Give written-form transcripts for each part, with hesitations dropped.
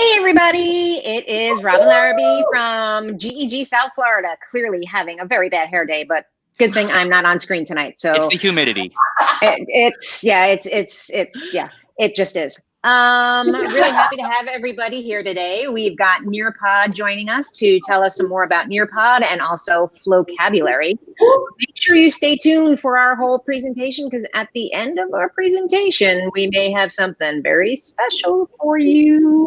Hey everybody, it is Robin Larrabee from GEG South Florida, clearly having a very bad hair day, but good thing I'm not on screen tonight. So it's the humidity. it just is. Really happy to have everybody here today. We've got Nearpod joining us to tell us some more about Nearpod and also Flocabulary. Make sure you stay tuned for our whole presentation, because at the end of our presentation, we may have something very special for you.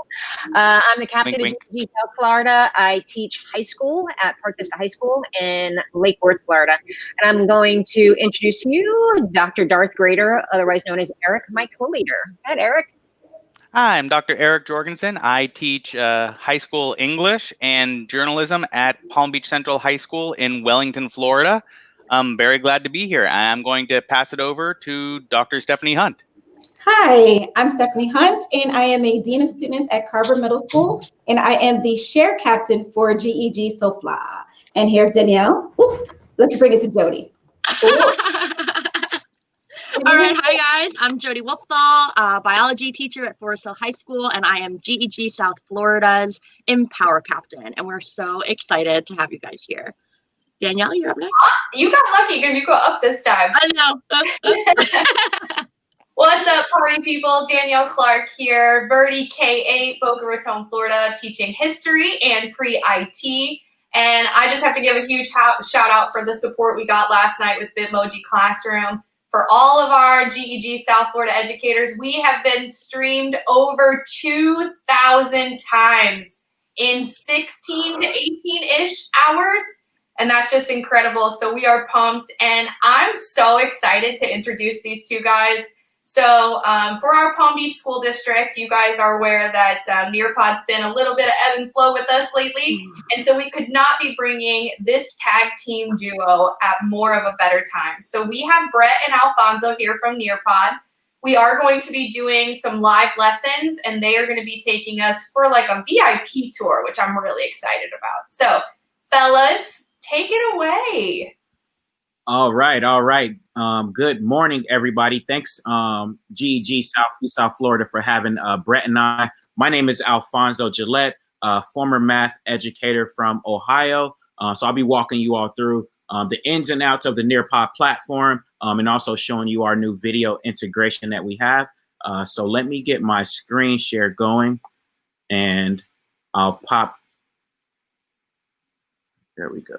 I'm the captain Wink, of GEG South Florida. I teach high school at Park Vista High School in Lake Worth, Florida. And I'm going to introduce to you Dr. Darth Grader, otherwise known as Eric, my co-leader. Go ahead, Eric. Hi, I'm Dr. Eric Jorgensen. I teach high school English and journalism at Palm Beach Central High School in Wellington, Florida. I'm very glad to be here. I'm going to pass it over to Dr. Stephanie Hunt. Hi, I'm Stephanie Hunt, and I am a Dean of Students at Carver Middle School, and I am the Share Captain for GEGSoFla. And here's Danielle. Ooh, let's bring it to Jody. All right, hi guys, I'm Jody Wolfthal, biology teacher at Forest Hill High School, and I am GEG South Florida's Empower Captain, and we're so excited to have you guys here. Danielle, you're up next. You got lucky because you go up this time. I know. What's up, party people? Danielle Clark here, Birdie K8, Boca Raton, Florida, teaching history and pre-IT. And I just have to give a huge shout out for the support we got last night with Bitmoji Classroom. For all of our GEG South Florida educators, we have been streamed over 2,000 times in 16 to 18-ish hours. And that's just incredible. So we are pumped. And I'm so excited to introduce these two guys. So for our Palm Beach School District, you guys are aware that Nearpod's been a little bit of ebb and flow with us lately. And so we could not be bringing this tag team duo at more of a better time. So we have Brett and Alfonso here from Nearpod. We are going to be doing some live lessons, and they are going to be taking us for like a VIP tour, which I'm really excited about. So fellas, take it away. All right. Good morning, everybody. Thanks, GEG South Florida, for having Brett and I. My name is Alfonso Gillette, former math educator from Ohio. So I'll be walking you all through the ins and outs of the Nearpod platform, and also showing you our new video integration that we have. So let me get my screen share going, and I'll pop. There we go.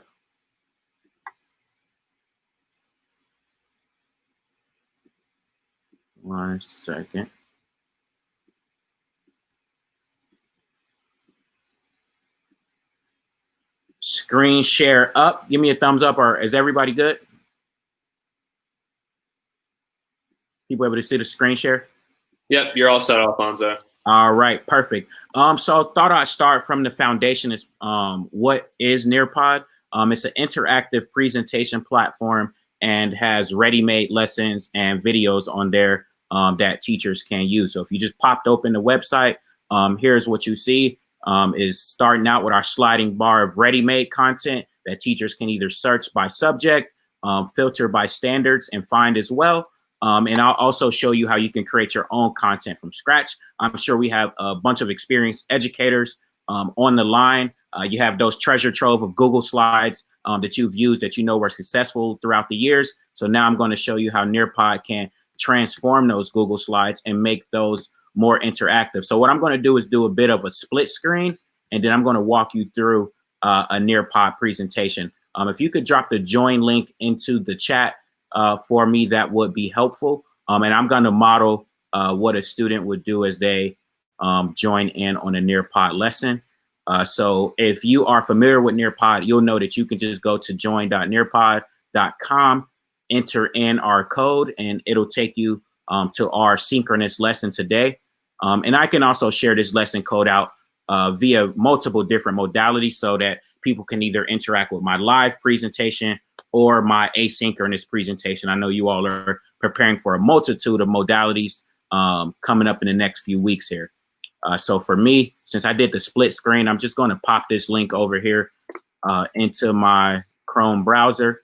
One second. Screen share up. Give me a thumbs up, or is everybody good? People able to see the screen share? Yep, you're all set, Alfonso. All right, perfect. So thought I'd start from the foundation. Is what is Nearpod? It's an interactive presentation platform and has ready-made lessons and videos on there that teachers can use. So if you just popped open the website, here's what you see. Is starting out with our sliding bar of ready-made content that teachers can either search by subject, filter by standards, and find as well. And I'll also show you how you can create your own content from scratch. I'm sure we have a bunch of experienced educators on the line. You have those treasure trove of Google Slides that you've used that you know were successful throughout the years. So now I'm going to show you how Nearpod can transform those Google Slides and make those more interactive. So what I'm going to do is do a bit of a split screen, and then I'm going to walk you through a Nearpod presentation. If you could drop the join link into the chat for me, that would be helpful. And I'm going to model what a student would do as they join in on a Nearpod lesson. So if you are familiar with Nearpod, you'll know that you can just go to join.nearpod.com, enter in our code, and it'll take you to our synchronous lesson today. And I can also share this lesson code out via multiple different modalities so that people can either interact with my live presentation or my asynchronous presentation. I know you all are preparing for a multitude of modalities coming up in the next few weeks here. So for me, since I did the split screen, I'm just going to pop this link over here into my Chrome browser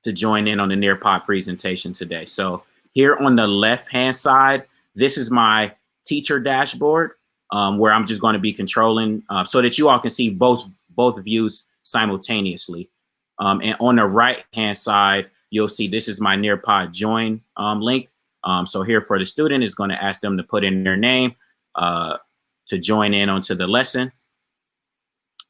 to join in on the Nearpod presentation today. So here on the left-hand side, this is my teacher dashboard, where I'm just going to be controlling so that you all can see both views simultaneously. And on the right-hand side, you'll see this is my Nearpod join link. So here for the student, is going to ask them to put in their name to join in onto the lesson.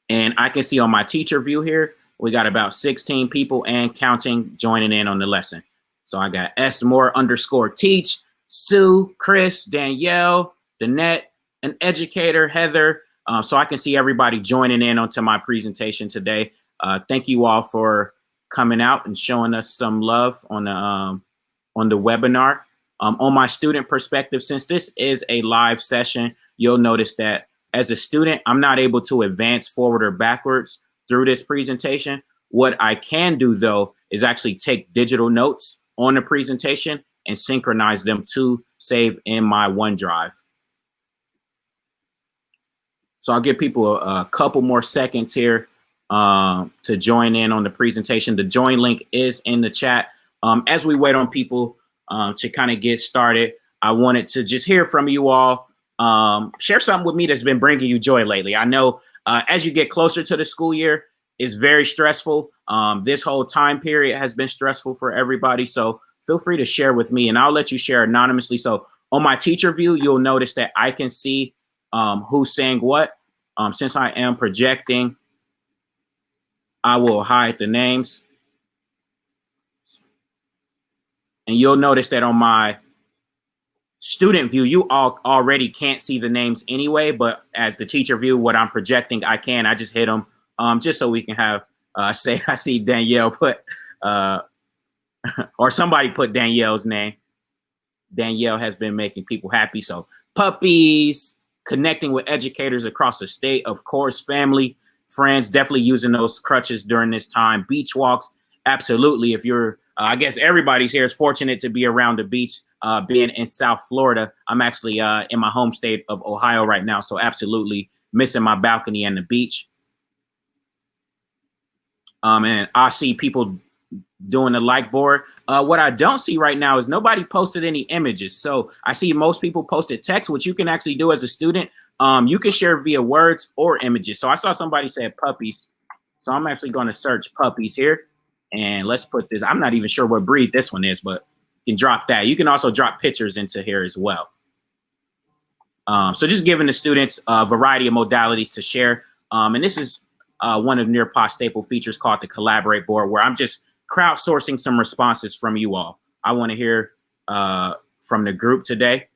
And I can see on my teacher view here, we got about 16 people and counting joining in on the lesson. So I got S_Moore_teach, Sue, Chris, Danielle, Danette, an educator, Heather. So I can see everybody joining in onto my presentation today. Thank you all for coming out and showing us some love on the webinar. On my student perspective, since this is a live session, you'll notice that as a student, I'm not able to advance forward or backwards through this presentation. What I can do, though, is actually take digital notes on the presentation and synchronize them to save in my OneDrive. So I'll give people a couple more seconds here to join in on the presentation. The join link is in the chat. As we wait on people to kind of get started, I wanted to just hear from you all. Share something with me that's been bringing you joy lately. I know as you get closer to the school year, it's very stressful. This whole time period has been stressful for everybody. So feel free to share with me, and I'll let you share anonymously. So on my teacher view, you'll notice that I can see who's saying what. Since I am projecting, I will hide the names. And you'll notice that on my student view, you all already can't see the names anyway, but as the teacher view, what I'm projecting, I can. I just hit them just so we can have, say, I see Danielle put, or somebody put Danielle's name. Danielle has been making people happy. So puppies, connecting with educators across the state, of course, family, friends, definitely using those crutches during this time. Beach walks, absolutely. If you're, I guess everybody's here is fortunate to be around the beach, being in South Florida. I'm actually in my home state of Ohio right now, so absolutely missing my balcony and the beach. And I see people doing the like board. What I don't see right now is nobody posted any images. So I see most people posted text, which you can actually do as a student. You can share via words or images. So I saw somebody said puppies. So I'm actually going to search puppies here. And let's put this, I'm not even sure what breed this one is, but you can drop that. You can also drop pictures into here as well. So just giving the students a variety of modalities to share. And this is one of Nearpod's staple features called the Collaborate board, where I'm just crowdsourcing some responses from you all. I want to hear from the group today.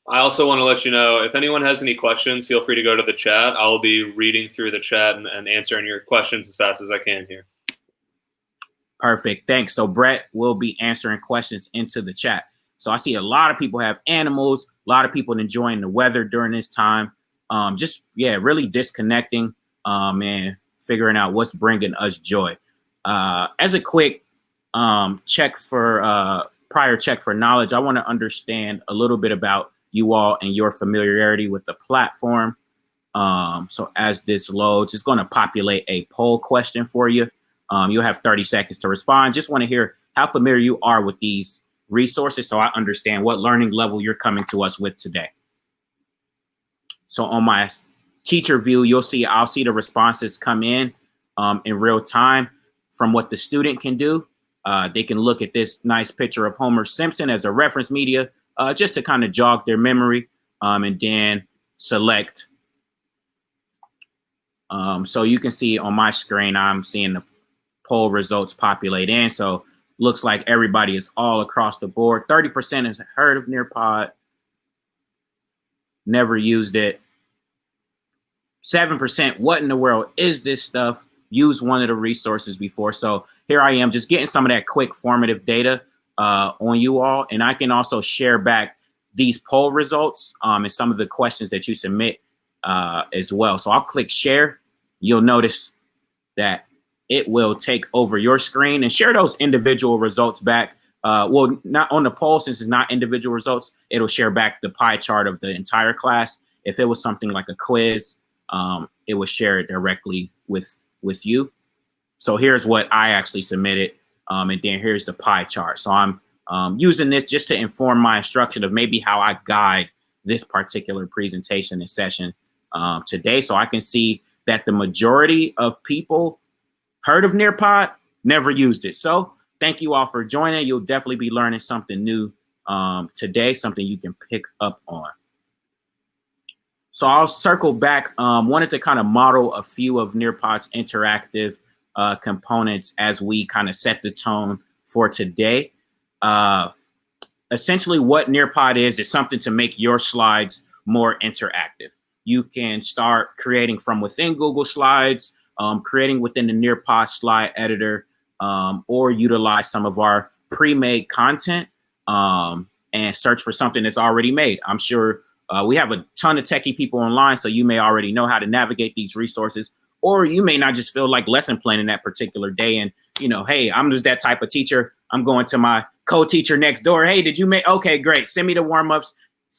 I also want to let you know, if anyone has any questions, feel free to go to the chat. I'll be reading through the chat and answering your questions as fast as I can here. Perfect. Thanks. So Brett will be answering questions into the chat. So I see a lot of people have animals, a lot of people enjoying the weather during this time. Just, yeah, really disconnecting and figuring out what's bringing us joy. As a quick check for prior check for knowledge, I want to understand a little bit about you all and your familiarity with the platform. So as this loads, it's going to populate a poll question for you. You'll have 30 seconds to respond. Just want to hear how familiar you are with these resources so I understand what learning level you're coming to us with today. So on my teacher view, I'll see the responses come in real time from what the student can do. They can look at this nice picture of Homer Simpson as a reference media, just to kind of jog their memory, and then select. So you can see on my screen, I'm seeing the poll results populate in. So looks like everybody is all across the board. 30% has heard of Nearpod, never used it. 7%, what in the world is this stuff? Used one of the resources before. So here I am just getting some of that quick formative data on you all. And I can also share back these poll results and some of the questions that you submit as well. So I'll click share. You'll notice that it will take over your screen and share those individual results back. Well, not on the poll, since it's not individual results, it'll share back the pie chart of the entire class. If it was something like a quiz, it would share it directly with you. So here's what I actually submitted. And then here's the pie chart. So I'm using this just to inform my instruction of maybe how I guide this particular presentation and session today. So I can see that the majority of people heard of Nearpod, never used it. So thank you all for joining. You'll definitely be learning something new today, something you can pick up on. So I'll circle back. Wanted to kind of model a few of Nearpod's interactive components as we kind of set the tone for today. Essentially what Nearpod is something to make your slides more interactive. You can start creating from within Google Slides, creating within the Nearpod slide editor, or utilize some of our pre-made content and search for something that's already made. I'm sure we have a ton of techie people online, so you may already know how to navigate these resources, or you may not just feel like lesson planning that particular day. And, you know, hey, I'm just that type of teacher. I'm going to my co-teacher next door. Hey, did you make? Okay, great. Send me the warm-ups.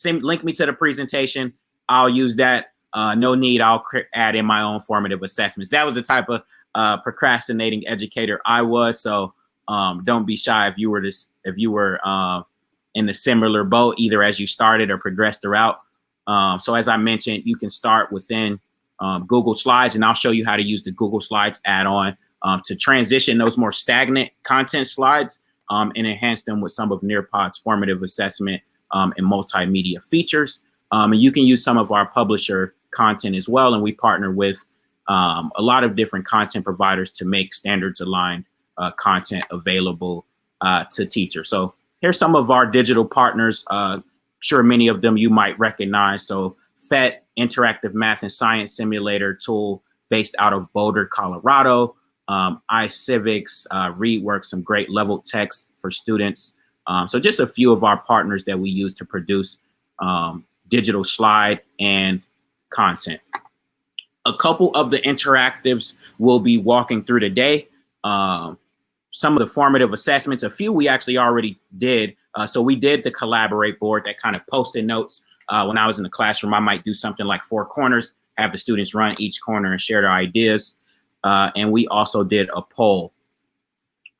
Link me to the presentation. I'll use that. No need. I'll add in my own formative assessments. That was the type of procrastinating educator I was. So don't be shy if you were in a similar boat, either as you started or progressed throughout. So as I mentioned, you can start within Google Slides, and I'll show you how to use the Google Slides add-on to transition those more stagnant content slides and enhance them with some of Nearpod's formative assessment and multimedia features. And you can use some of our publisher content as well. And we partner with a lot of different content providers to make standards aligned content available to teachers. So here's some of our digital partners. Sure, many of them you might recognize. So PhET, Interactive Math and Science Simulator tool based out of Boulder, Colorado. iCivics, ReadWorks, some great level text for students. So just a few of our partners that we use to produce digital slide and content. A couple of the interactives we'll be walking through today. Some of the formative assessments, a few we actually already did. So we did the Collaborate board, that kind of post-it notes. When I was in the classroom, I might do something like 4 corners, have the students run each corner and share their ideas. And we also did a poll.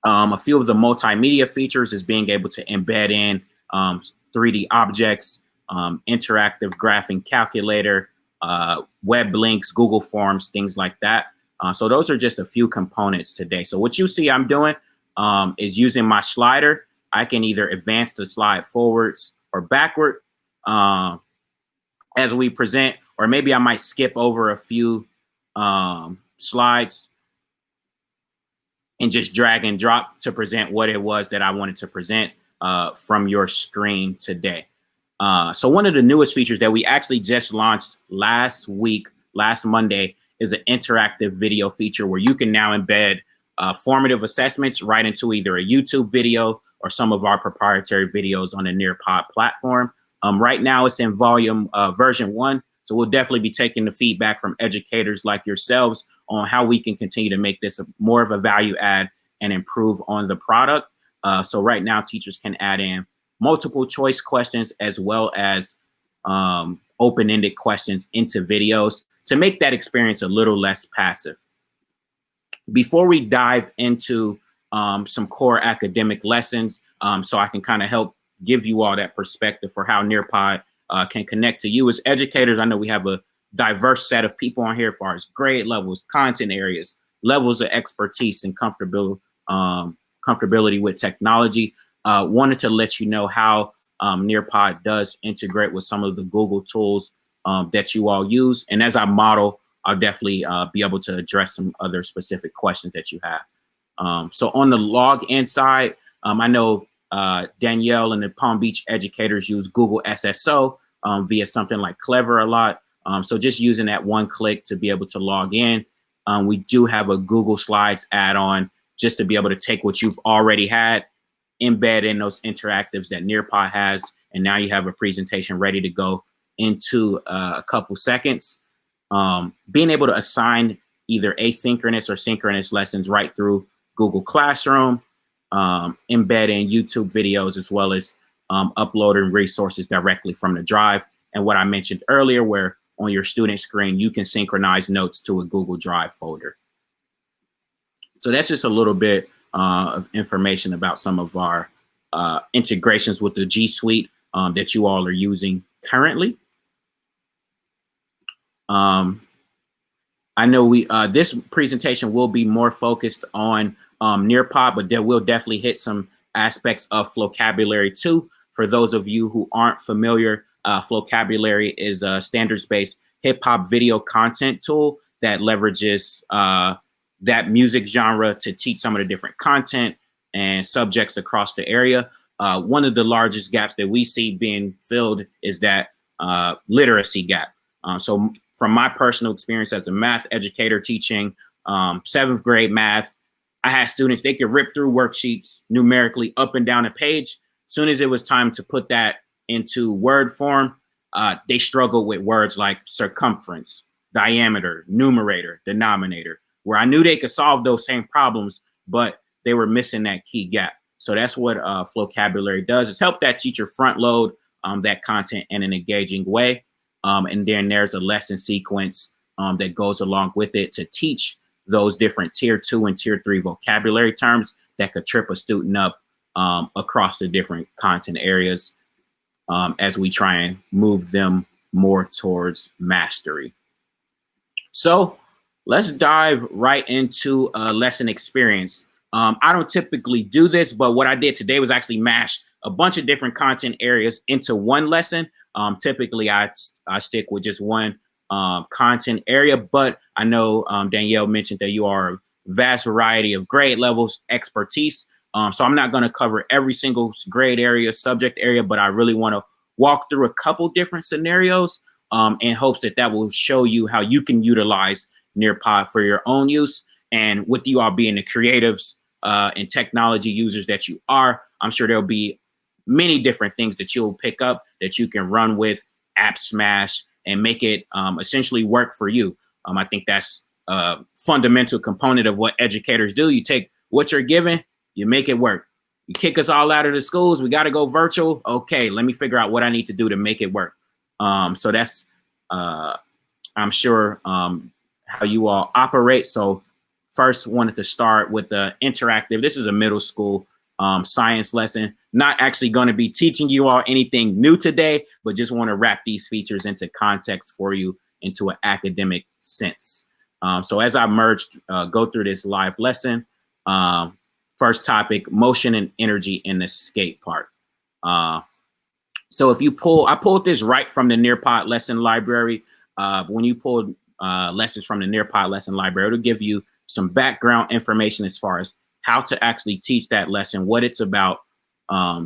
A few of the multimedia features is being able to embed in 3D objects, interactive graphing calculator, web links, Google Forms, things like that. So those are just a few components today. So what you see I'm doing is using my slider. I can either advance the slide forwards or backward as we present, or maybe I might skip over a few slides and just drag and drop to present what it was that I wanted to present from your screen today. So one of the newest features that we actually just launched last Monday, is an interactive video feature where you can now embed formative assessments right into either a YouTube video or some of our proprietary videos on the Nearpod platform. Right now it's in version 1. So we'll definitely be taking the feedback from educators like yourselves on how we can continue to make this more of a value add and improve on the product. So right now teachers can add in multiple choice questions as well as open-ended questions into videos to make that experience a little less passive. Before we dive into some core academic lessons, so I can kind of help give you all that perspective for how Nearpod can connect to you as educators. I know we have a diverse set of people on here as far as grade levels, content areas, levels of expertise and comfortability with technology. Wanted to let you know how Nearpod does integrate with some of the Google tools that you all use. And as I model, I'll definitely be able to address some other specific questions that you have. So on the login side, I know Danielle and the Palm Beach educators use Google SSO via something like Clever a lot. So just using that one click to be able to log in. We do have a Google Slides add-on just to be able to take what you've already had, embed in those interactives that Nearpod has, and now you have a presentation ready to go into a couple seconds. Being able to assign either asynchronous or synchronous lessons right through Google Classroom, embed in YouTube videos, as well as uploading resources directly from the drive. And what I mentioned earlier, where on your student screen, you can synchronize notes to a Google Drive folder. So that's just a little bit of information about some of our integrations with the G Suite that you all are using currently. I know this presentation will be more focused on Nearpod, but there will definitely hit some aspects of Flocabulary too. For those of you who aren't familiar, Flocabulary is a standards-based hip hop video content tool that leverages that music genre to teach some of the different content and subjects across the area. One of the largest gaps that we see being filled is that literacy gap. So from my personal experience as a math educator teaching 7th grade math, I had students, they could rip through worksheets numerically up and down a page. As soon as it was time to put that into word form, they struggled with words like circumference, diameter, numerator, denominator, where I knew they could solve those same problems, but they were missing that key gap. So that's what Flocabulary does, is help that teacher front load that content in an engaging way. And then there's a lesson sequence that goes along with it to teach those different tier 2 and tier 3 vocabulary terms that could trip a student up across the different content areas as we try and move them more towards mastery. So let's dive right into a lesson experience. I don't typically do this, but what I did today was actually mash a bunch of different content areas into one lesson. Typically, I stick with just one content area, but I know Danielle mentioned that you are a vast variety of grade levels, expertise. So I'm not going to cover every single grade area, subject area, but I really want to walk through a couple different scenarios in hopes that that will show you how you can utilize Nearpod for your own use. And with you all being the creatives and technology users that you are, I'm sure there'll be many different things that you'll pick up that you can run with, app smash, and make it essentially work for you. I think that's a fundamental component of what educators do. You take what you're given, you make it work. You kick us all out of the schools, we got to go virtual. Okay, let me figure out what I need to do to make it work. So that's, I'm sure, how you all operate. So first wanted to start with the interactive. This is a middle school science lesson. Not actually going to be teaching you all anything new today, but just want to wrap these features into context for you into an academic sense. So as I go through this live lesson, first topic, motion and energy in the skate park. So if you I pulled this right from the Nearpod lesson library. When you pulled lessons from the Nearpod lesson library, it'll give you some background information as far as how to actually teach that lesson, what it's about.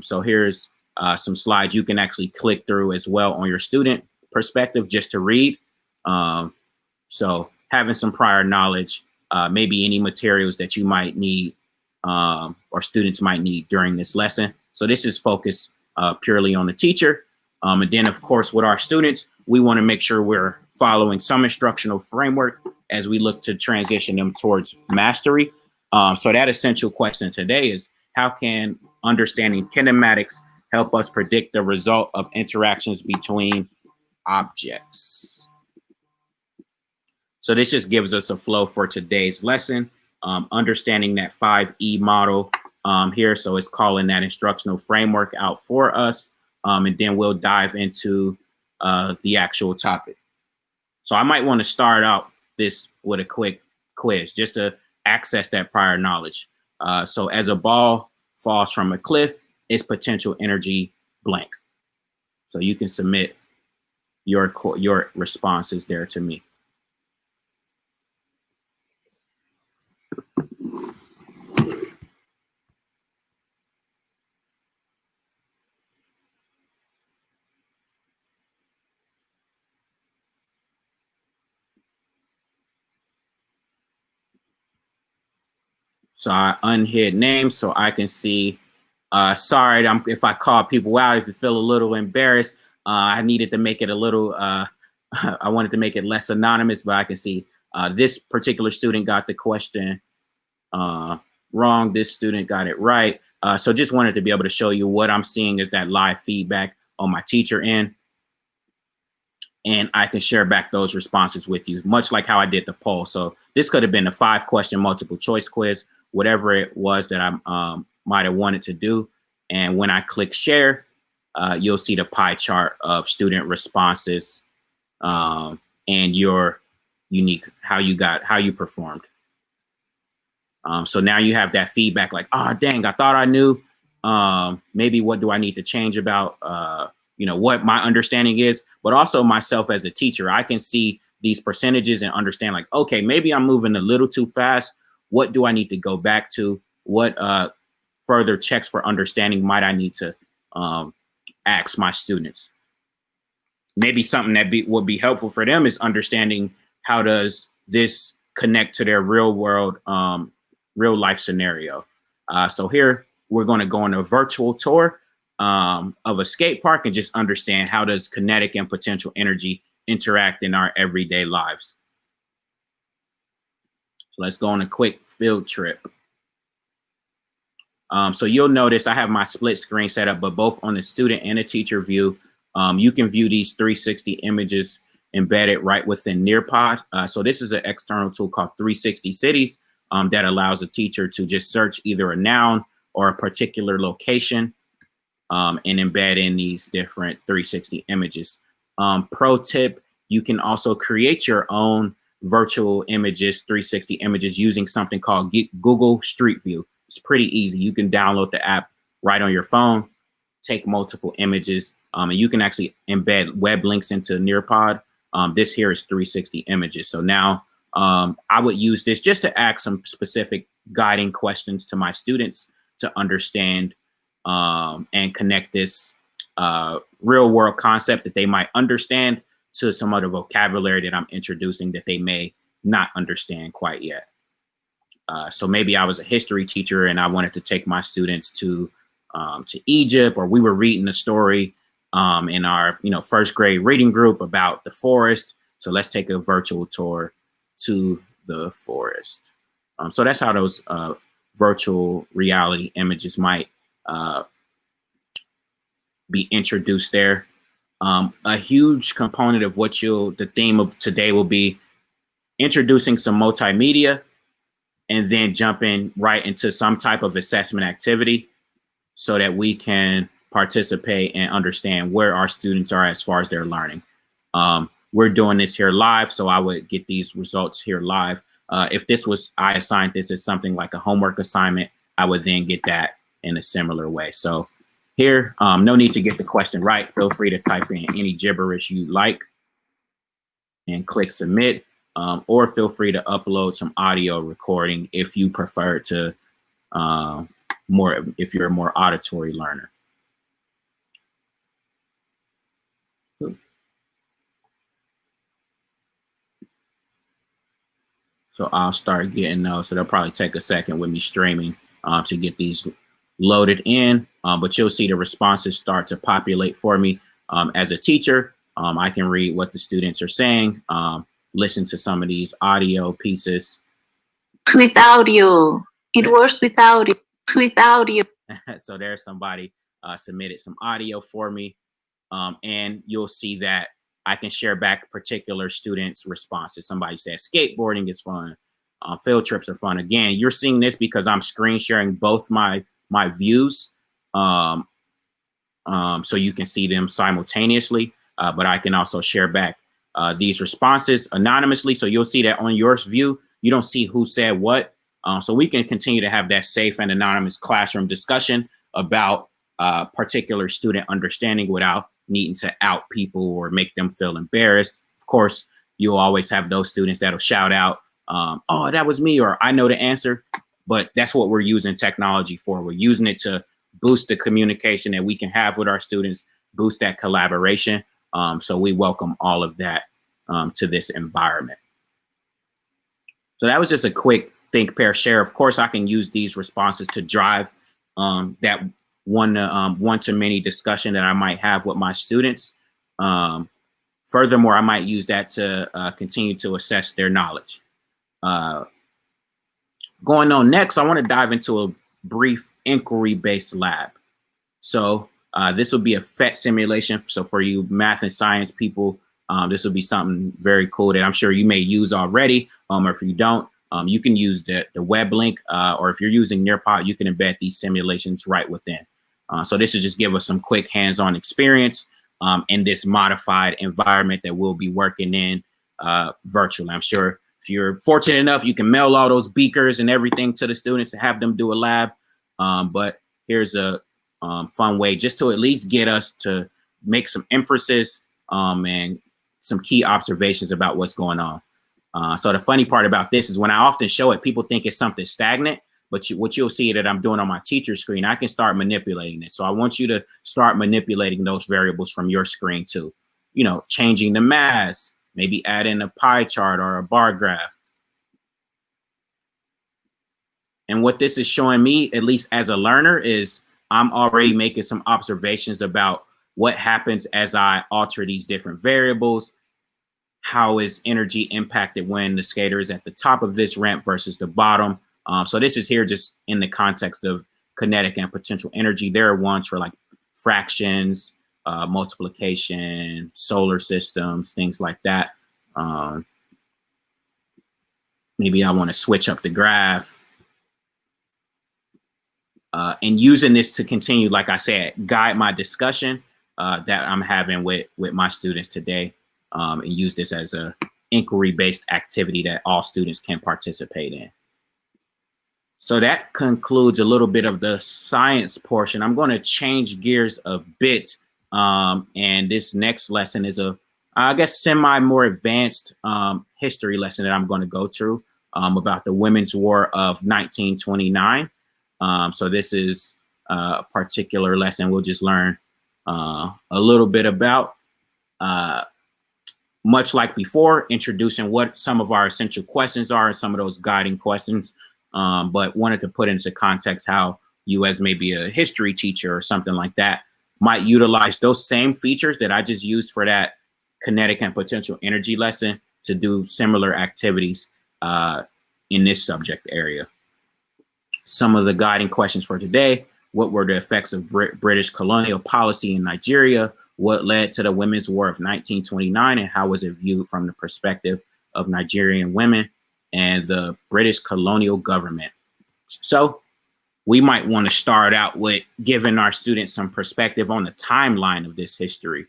So here's some slides you can actually click through as well on your student perspective just to read. So having some prior knowledge, maybe any materials that you might need or students might need during this lesson. So this is focused purely on the teacher. And then, of course, with our students, we want to make sure we're following some instructional framework as we look to transition them towards mastery. So that essential question today is, how can understanding kinematics help us predict the result of interactions between objects? So this just gives us a flow for today's lesson, understanding that 5E model here. So it's calling that instructional framework out for us. And then we'll dive into the actual topic. So I might want to start out this with a quick quiz just to access that prior knowledge. So as a ball falls from a cliff, its potential energy blank. So you can submit your responses there to me. So I unhid names so I can see. Sorry if I call people out, if you feel a little embarrassed. I needed to make it a little, I wanted to make it less anonymous, but I can see this particular student got the question wrong. This student got it right. So just wanted to be able to show you what I'm seeing is that live feedback on my teacher end. And I can share back those responses with you, much like how I did the poll. So this could have been a 5-question multiple choice quiz, whatever it was that I might have wanted to do. And when I click share, you'll see the pie chart of student responses and your unique, how you performed. So now you have that feedback like, oh, dang, I thought I knew. Maybe what do I need to change about, what my understanding is, but also myself as a teacher. I can see these percentages and understand like, okay, maybe I'm moving a little too fast. What do I need to go back to? What further checks for understanding might I need to ask my students? Maybe something that would be helpful for them is understanding how does this connect to their real world, real life scenario. So here we're going to go on a virtual tour of a skate park and just understand how does kinetic and potential energy interact in our everyday lives. So let's go on a quick field trip. So you'll notice I have my split screen set up, but both on the student and the teacher view. You can view these 360 images embedded right within Nearpod. So this is an external tool called 360 Cities that allows a teacher to just search either a noun or a particular location and embed in these different 360 images. Pro tip, you can also create your own virtual images, 360 images, using something called Google Street View. It's pretty easy. You can download the app right on your phone, take multiple images, and you can actually embed web links into Nearpod. This here is 360 images. So now I would use this just to ask some specific guiding questions to my students to understand and connect this real world concept that they might understand to some other vocabulary that I'm introducing that they may not understand quite yet. So maybe I was a history teacher and I wanted to take my students to Egypt, or we were reading a story in our first grade reading group about the forest. So let's take a virtual tour to the forest. So that's how those virtual reality images might be introduced there. A huge component of what the theme of today will be introducing some multimedia and then jumping right into some type of assessment activity so that we can participate and understand where our students are as far as their learning. We're doing this here live, so I would get these results here live. If I assigned this as something like a homework assignment, I would then get that in a similar way. So here, no need to get the question right. Feel free to type in any gibberish you like and click submit, or feel free to upload some audio recording if you prefer to, if you're a more auditory learner. So I'll start getting those. So they'll probably take a second with me streaming to get these loaded in, but you'll see the responses start to populate for me. As a teacher, I can read what the students are saying, listen to some of these audio pieces. With audio, it works without it. With audio. So there's somebody submitted some audio for me, and you'll see that I can share back particular students' responses. Somebody said skateboarding is fun, field trips are fun. Again, you're seeing this because I'm screen sharing both my views, so you can see them simultaneously, but I can also share back these responses anonymously. So you'll see that on your view, you don't see who said what. So we can continue to have that safe and anonymous classroom discussion about particular student understanding without needing to out people or make them feel embarrassed. Of course, you'll always have those students that'll shout out, oh, that was me, or I know the answer. But that's what we're using technology for. We're using it to boost the communication that we can have with our students, boost that collaboration. So we welcome all of that to this environment. So that was just a quick think, pair, share. Of course, I can use these responses to drive that one-to-many discussion that I might have with my students. Furthermore, I might use that to continue to assess their knowledge. Going on next, I want to dive into a brief inquiry-based lab. So this will be a PhET simulation. So for you math and science people, this will be something very cool that I'm sure you may use already, or if you don't, you can use the web link, or if you're using Nearpod, you can embed these simulations right within. So this is just give us some quick hands-on experience in this modified environment that we'll be working in virtually. I'm sure if you're fortunate enough, you can mail all those beakers and everything to the students to have them do a lab. But here's a fun way just to at least get us to make some emphasis and some key observations about what's going on. So the funny part about this is when I often show it, people think it's something stagnant, but what you'll see that I'm doing on my teacher screen, I can start manipulating it. So I want you to start manipulating those variables from your screen too. You know, changing the mass, maybe add in a pie chart or a bar graph. And what this is showing me, at least as a learner, is I'm already making some observations about what happens as I alter these different variables. How is energy impacted when the skater is at the top of this ramp versus the bottom? So this is here just in the context of kinetic and potential energy. There are ones for like fractions, multiplication, solar systems, things like that. Maybe I want to switch up the graph. And using this to continue, like I said, guide my discussion that I'm having with my students today, and use this as a inquiry-based activity that all students can participate in. So that concludes a little bit of the science portion. I'm going to change gears a bit, and this next lesson is I guess, more advanced history lesson that I'm going to go through about the Women's War of 1929. So this is a particular lesson we'll just learn a little bit about. Much like before, introducing what some of our essential questions are and some of those guiding questions, but wanted to put into context how you, as maybe a history teacher or something like that, might utilize those same features that I just used for that kinetic and potential energy lesson to do similar activities in this subject area. Some of the guiding questions for today: what were the effects of British colonial policy in Nigeria? What led to the Women's War of 1929, and how was it viewed from the perspective of Nigerian women and the British colonial government? So we might want to start out with giving our students some perspective on the timeline of this history.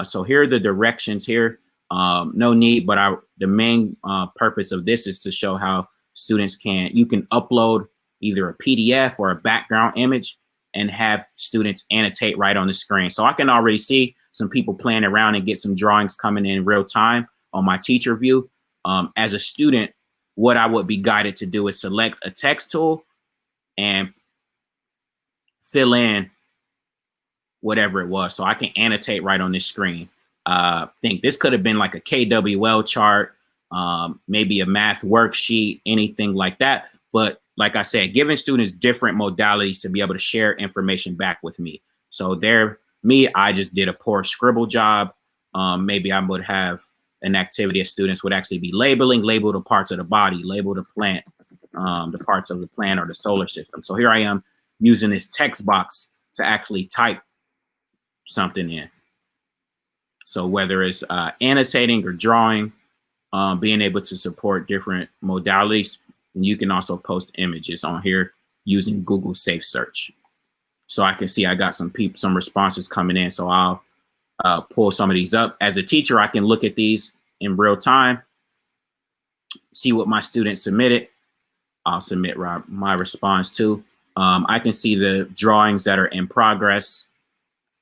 So here are the directions here. No need, but the main purpose of this is to show how students you can upload either a PDF or a background image and have students annotate right on the screen. So I can already see some people playing around and get some drawings coming in real time on my teacher view. As a student, what I would be guided to do is select a text tool and fill in whatever it was. So I can annotate right on this screen. I think this could have been like a KWL chart, maybe a math worksheet, anything like that. But like I said, giving students different modalities to be able to share information back with me. So I just did a poor scribble job. Maybe I would have an activity that students would actually be label the parts of the body, label the plant, the parts of the plant or the solar system. So here I am using this text box to actually type something in. So whether it's annotating or drawing, being able to support different modalities. And you can also post images on here using Google Safe Search. So I can see I got some responses coming in. So I'll pull some of these up. As a teacher, I can look at these in real time, see what my students submitted. I'll submit my response too. I can see the drawings that are in progress.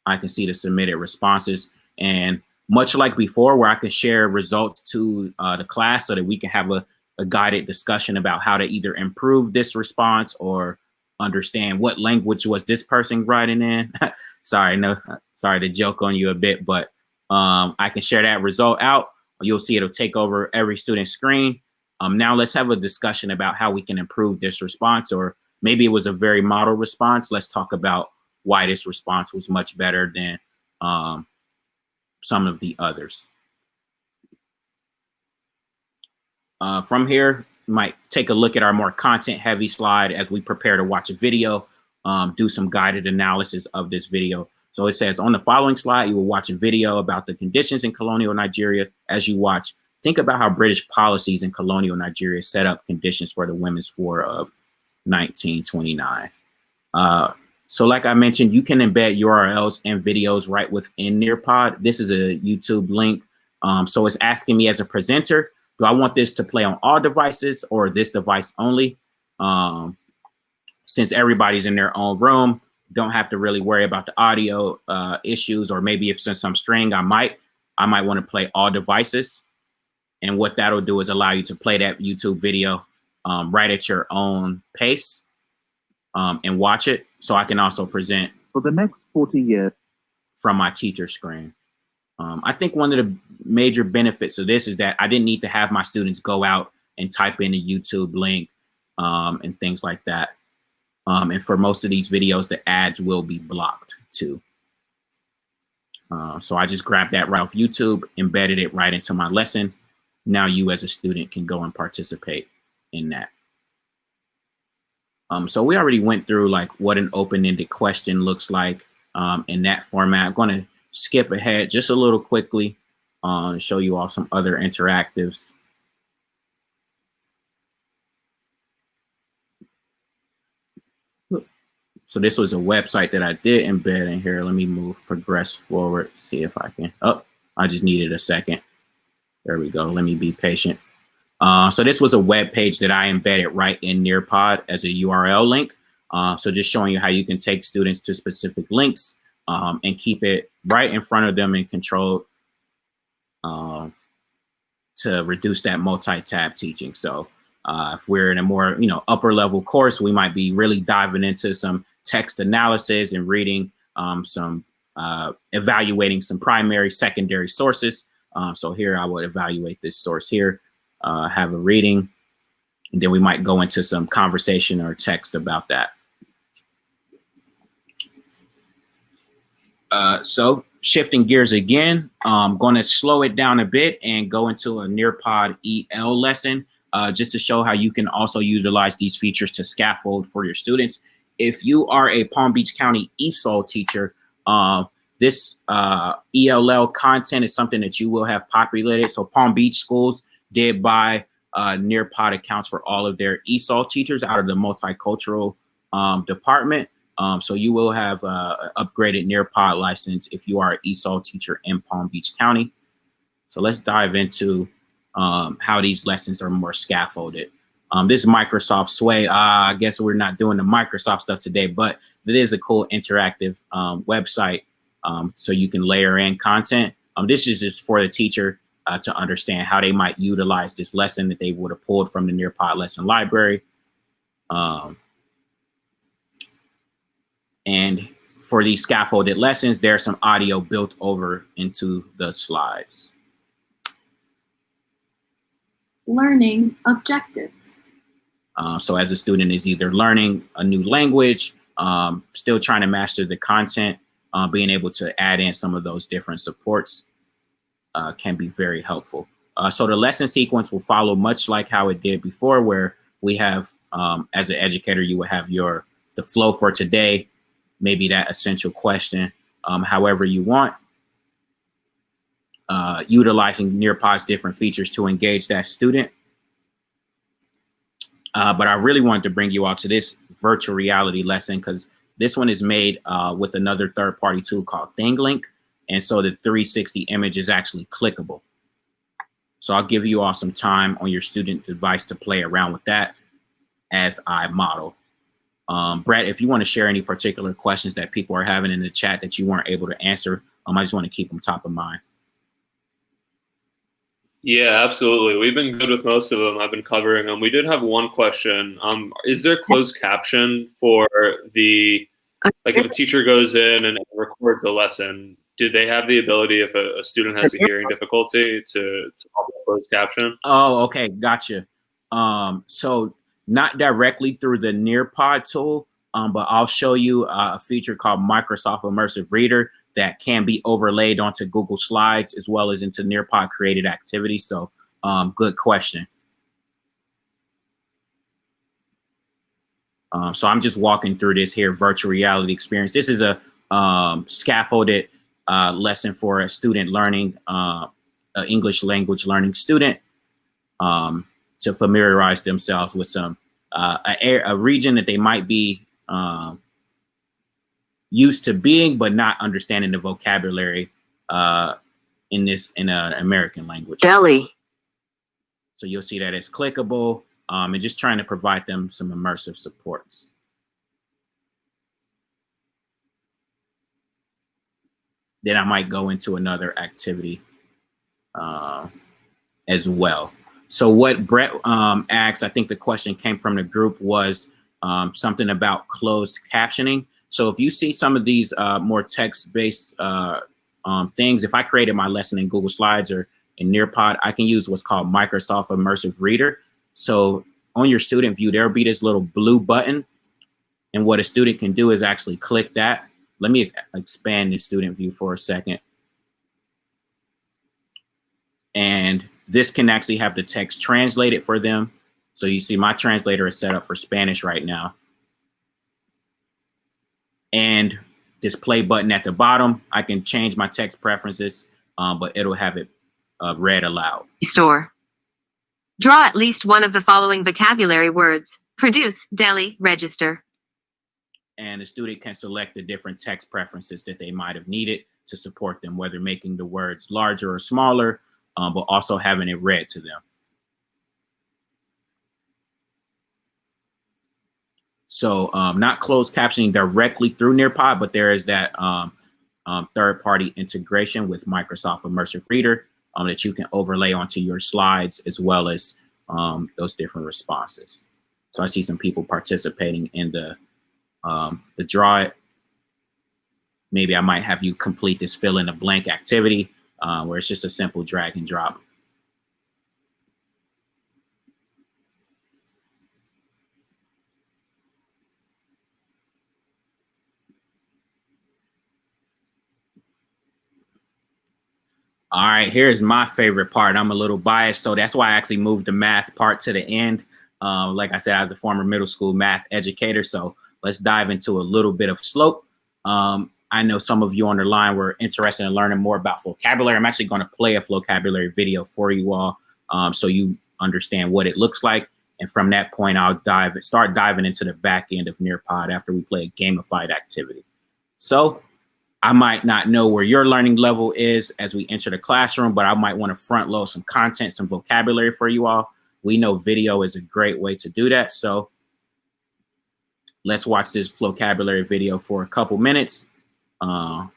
I can see the submitted responses. And much like before, where I can share results to the class so that we can have a guided discussion about how to either improve this response or understand what language was this person writing in. Sorry to joke on you a bit, but I can share that result out. You'll see it'll take over every student's screen. Now let's have a discussion about how we can improve this response, or maybe it was a very model response. Let's talk about why this response was much better than some of the others. From here, might take a look at our more content-heavy slide as we prepare to watch a video, do some guided analysis of this video. So it says, on the following slide, you will watch a video about the conditions in colonial Nigeria. As you watch, think about how British policies in colonial Nigeria set up conditions for the Women's War of 1929. So like I mentioned, you can embed URLs and videos right within Nearpod. This is a YouTube link. So it's asking me as a presenter, do I want this to play on all devices or this device only? Since everybody's in their own room, don't have to really worry about the audio issues, or maybe since I'm straying, I might want to play all devices. And what that'll do is allow you to play that YouTube video right at your own pace and watch it. So I can also present for the next 40 years from my teacher screen. I think one of the major benefits of this is that I didn't need to have my students go out and type in a YouTube link and things like that. And for most of these videos, the ads will be blocked too. So I just grabbed that right off YouTube, embedded it right into my lesson. Now you as a student can go and participate in that. So we already went through like what an open-ended question looks like in that format. I'm going to skip ahead just a little quickly and show you all some other interactives. So this was a website that I did embed in here. Let me progress forward, see if I can. Oh, I just needed a second. There we go. Let me be patient. So this was a web page that I embedded right in Nearpod as a URL link. So just showing you how you can take students to specific links and keep it right in front of them and controlled to reduce that multi-tab teaching. So if we're in a more, upper level course, we might be really diving into some text analysis and reading evaluating some primary, secondary sources. So here I would evaluate this source here, have a reading, and then we might go into some conversation or text about that. So shifting gears again, I'm going to slow it down a bit and go into a Nearpod EL lesson just to show how you can also utilize these features to scaffold for your students. If you are a Palm Beach County ESOL teacher, this ELL content is something that you will have populated. So Palm Beach schools did buy Nearpod accounts for all of their ESOL teachers out of the multicultural department. So you will have an upgraded Nearpod license if you are an ESOL teacher in Palm Beach County. So let's dive into how these lessons are more scaffolded. This is Microsoft Sway. I guess we're not doing the Microsoft stuff today, but it is a cool interactive website so you can layer in content. This is just for the teacher to understand how they might utilize this lesson that they would have pulled from the Nearpod lesson library. And for these scaffolded lessons, there's some audio built over into the slides. Learning objectives. So as a student is either learning a new language, still trying to master the content, being able to add in some of those different supports can be very helpful. So the lesson sequence will follow much like how it did before, where we have, as an educator, you will have the flow for today, maybe that essential question, however you want, utilizing Nearpod's different features to engage that student. But I really wanted to bring you all to this virtual reality lesson because this one is made with another third-party tool called ThingLink. And so the 360 image is actually clickable. So I'll give you all some time on your student device to play around with that as I model. Brett, if you want to share any particular questions that people are having in the chat that you weren't able to answer, I just want to keep them top of mind. Yeah, absolutely. We've been good with most of them. I've been covering them. We did have one question. Is there closed caption for if a teacher goes in and records a lesson, do they have the ability, if a student has a hearing difficulty, to closed caption? Oh, okay. Gotcha. So not directly through the Nearpod tool, but I'll show you a feature called Microsoft Immersive Reader that can be overlaid onto Google Slides as well as into Nearpod created activities. So good question. So I'm just walking through this here virtual reality experience. This is a scaffolded lesson for a student learning, an English language learning student to familiarize themselves with some a region that they might be used to being, but not understanding the vocabulary in an American language. Delhi. So you'll see that it's clickable, and just trying to provide them some immersive supports. Then I might go into another activity as well. So what Brett asked, I think the question came from the group, was something about closed captioning. So if you see some of these more text-based things, if I created my lesson in Google Slides or in Nearpod, I can use what's called Microsoft Immersive Reader. So on your student view, there'll be this little blue button. And what a student can do is actually click that. Let me expand the student view for a second. And this can actually have the text translated for them. So you see my translator is set up for Spanish right now. And this play button at the bottom, I can change my text preferences, but it'll have it read aloud. Store. Draw at least one of the following vocabulary words. Produce, Delhi, register. And the student can select the different text preferences that they might have needed to support them, whether making the words larger or smaller, but also having it read to them. So not closed captioning directly through Nearpod, but there is that third-party integration with Microsoft Immersive Reader that you can overlay onto your slides, as well as those different responses. So I see some people participating in the draw it. Maybe I might have you complete this fill in a blank activity where it's just a simple drag and drop. All right, here's my favorite part. I'm a little biased, so that's why I actually moved the math part to the end. Like I said, I was a former middle school math educator, so let's dive into a little bit of slope. I know some of you on the line were interested in learning more about vocabulary. I'm actually going to play a vocabulary video for you all so you understand what it looks like. And from that point, I'll start diving into the back end of Nearpod after we play a gamified activity. So I might not know where your learning level is as we enter the classroom, but I might want to front load some content, some vocabulary for you all. We know video is a great way to do that. So let's watch this vocabulary video for a couple minutes,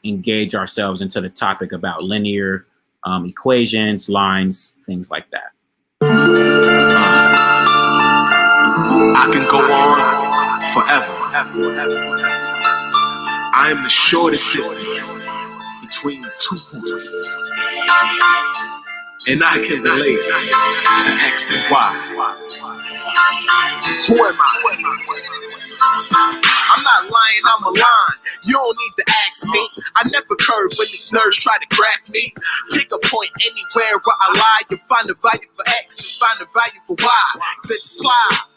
engage ourselves into the topic about linear equations, lines, things like that. I can go on forever. I am the shortest distance between 2 points. And I can relate to X and Y. Who am I? I'm not lying, I'm a line. You don't need to ask me. I never curve when these nerds try to graph me. Pick a point anywhere where I lie. You find the value for X and find the value for Y. Then slide.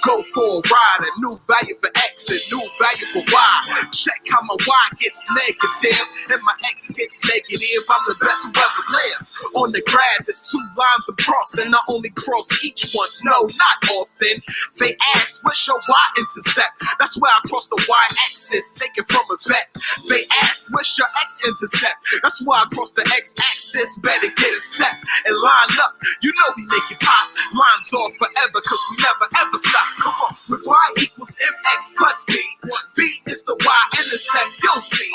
Go for a ride, a new value for X, a new value for Y. Check how my Y gets negative and my X gets negative. I'm the best who ever lived. On the graph, there's 2 lines across, and I only cross each once. No, not often. They ask, what's your Y-intercept? That's where I cross the Y-axis, taken from a vet. They ask, what's your X-intercept? That's why I cross the X-axis. Better get a step and line up. You know we make it pop. Lines off forever, cause we never ever stop. Come on, with Y equals MX plus B. B is the Y-intercept, you'll see.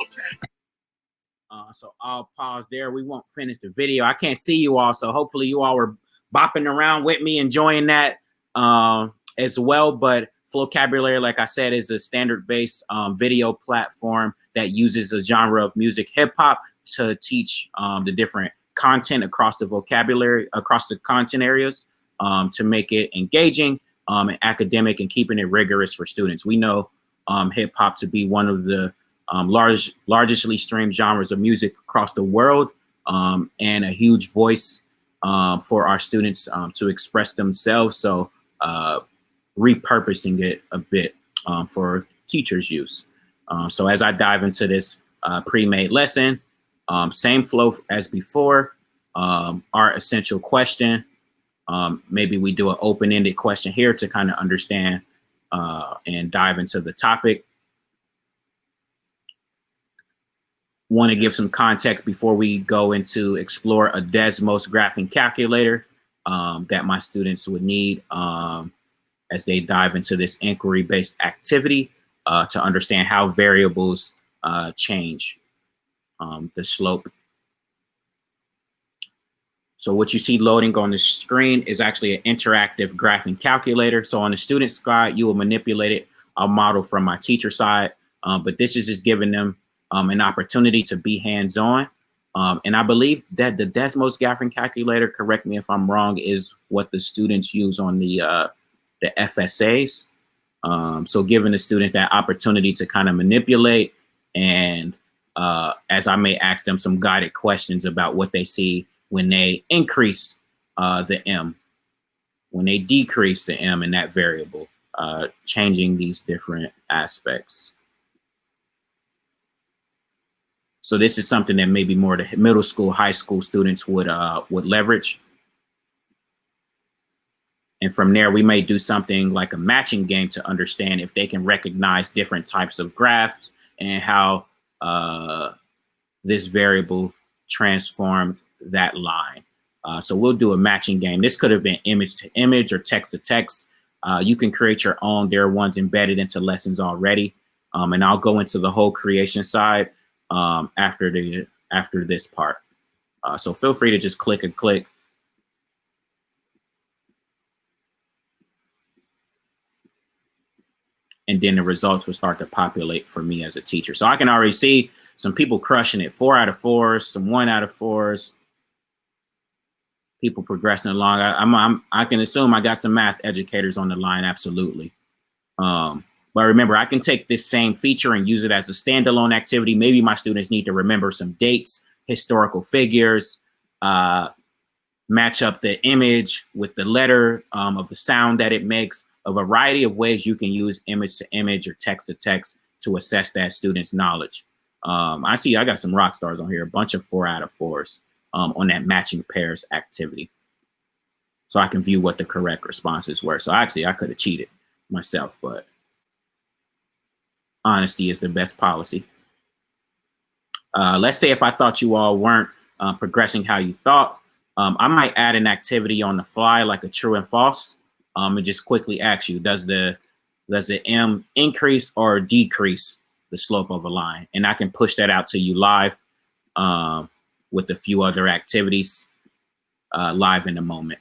So I'll pause there. We won't finish the video. I can't see you all, so hopefully you all were bopping around with me, enjoying that as well. But Flocabulary, like I said, is a standard-based video platform that uses a genre of music, hip-hop, to teach the different content across the vocabulary, across the content areas, to make it engaging and academic and keeping it rigorous for students. We know hip-hop to be one of the largestly streamed genres of music across the world, and a huge voice for our students to express themselves. So repurposing it a bit for teachers' use. So as I dive into this pre-made lesson, same flow as before, our essential question. Maybe we do an open-ended question here to kind of understand and dive into the topic. want to give some context before we go into explore a Desmos graphing calculator that my students would need as they dive into this inquiry-based activity to understand how variables change the slope. So what you see loading on the screen is actually an interactive graphing calculator. So on the student side, you will manipulate it. I'll model from my teacher side, but this is just giving them an opportunity to be hands-on. And I believe that the Desmos graphing calculator, correct me if I'm wrong, is what the students use on the FSAs. So giving the student that opportunity to kind of manipulate, and as I may ask them some guided questions about what they see when they increase the M, when they decrease the M in that variable, changing these different aspects. So this is something that maybe more the middle school, high school students would leverage. And from there, we may do something like a matching game to understand if they can recognize different types of graphs and how this variable transformed that line. So we'll do a matching game. This could have been image to image or text to text. You can create your own. There are ones embedded into lessons already. And I'll go into the whole creation side after this part. So feel free to just click and click. And then the results will start to populate for me as a teacher. So I can already see some people crushing it, 4 out of 4s, some 1 out of 4s. People progressing along. I can assume I got some math educators on the line, absolutely. But remember, I can take this same feature and use it as a standalone activity. Maybe my students need to remember some dates, historical figures, match up the image with the letter of the sound that it makes. A variety of ways you can use image to image or text to text to assess that student's knowledge. I see I got some rock stars on here, a bunch of 4 out of 4s on that matching pairs activity. So I can view what the correct responses were. So actually I could have cheated myself, but honesty is the best policy. Let's say if I thought you all weren't progressing how you thought, I might add an activity on the fly, like a true and false. And just quickly ask you, does the M increase or decrease the slope of a line? And I can push that out to you live with a few other activities live in the moment.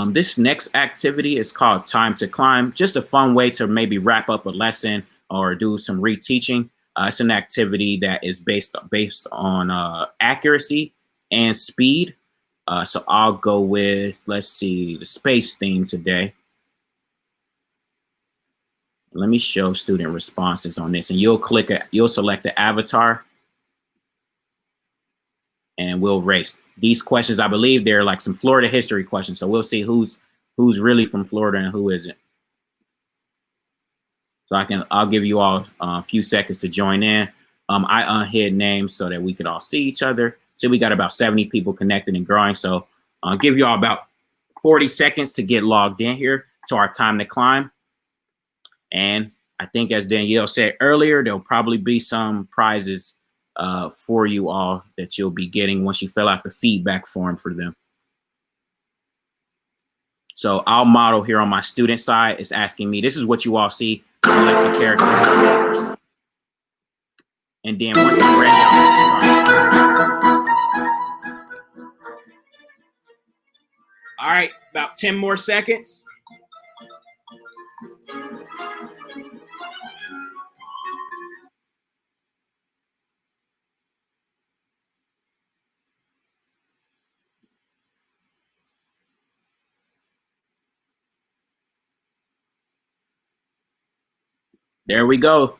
This next activity is called Time to Climb. Just a fun way to maybe wrap up a lesson or do some reteaching. It's an activity that is based on accuracy and speed. So I'll go with, let's see, the space theme today. Let me show student responses on this, and you'll select the avatar and we'll race these questions. I believe they're like some Florida history questions. So we'll see who's really from Florida and who isn't. So I'll give you all a few seconds to join in. I unhid names so that we could all see each other. So we got about 70 people connected and growing. So I'll give you all about 40 seconds to get logged in here to our Time to Climb. And I think, as Danielle said earlier, there'll probably be some prizes for you all that you'll be getting once you fill out the feedback form for them. So I'll model here on my student side. It's asking me, this is what you all see. Select the character. And then once I'm ready, I'll start. All right, about 10 more seconds. There we go.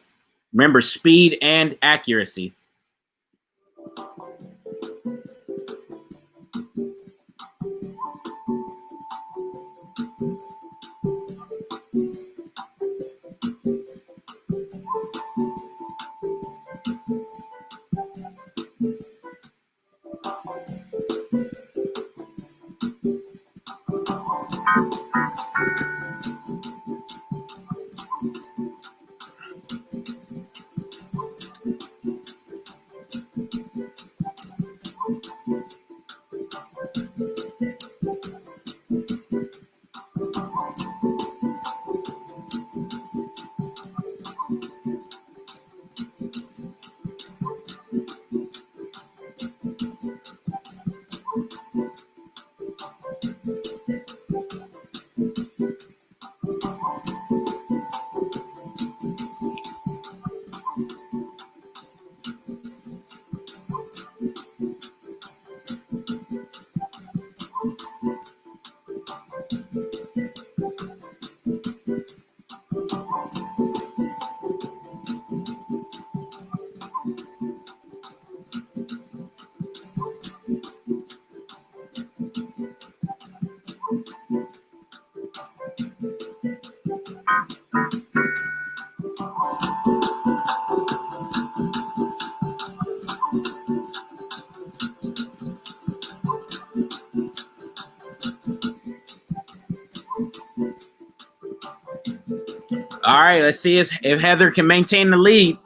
Remember, speed and accuracy. All right, let's see if Heather can maintain the lead.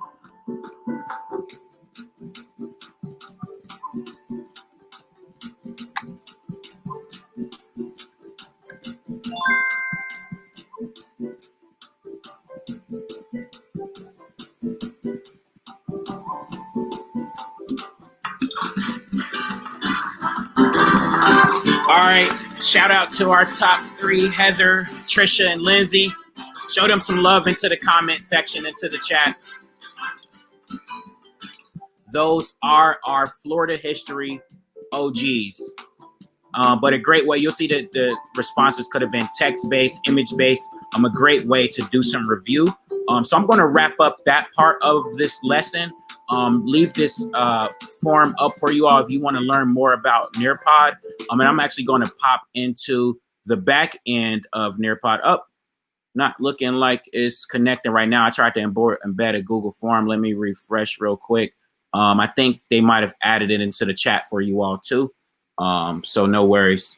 All right, shout out to our top 3, Heather, Trisha, and Lindsay. Show them some love into the comment section, into the chat. Those are our Florida history OGs. But a great way, you'll see that the responses could have been text-based, image-based. A great way to do some review. So I'm going to wrap up that part of this lesson. Leave this form up for you all if you want to learn more about Nearpod. And I'm actually going to pop into the back end of Nearpod. Not looking like it's connecting right now. I tried to embed a Google form. Let me refresh real quick. I think they might have added it into the chat for you all too. So no worries.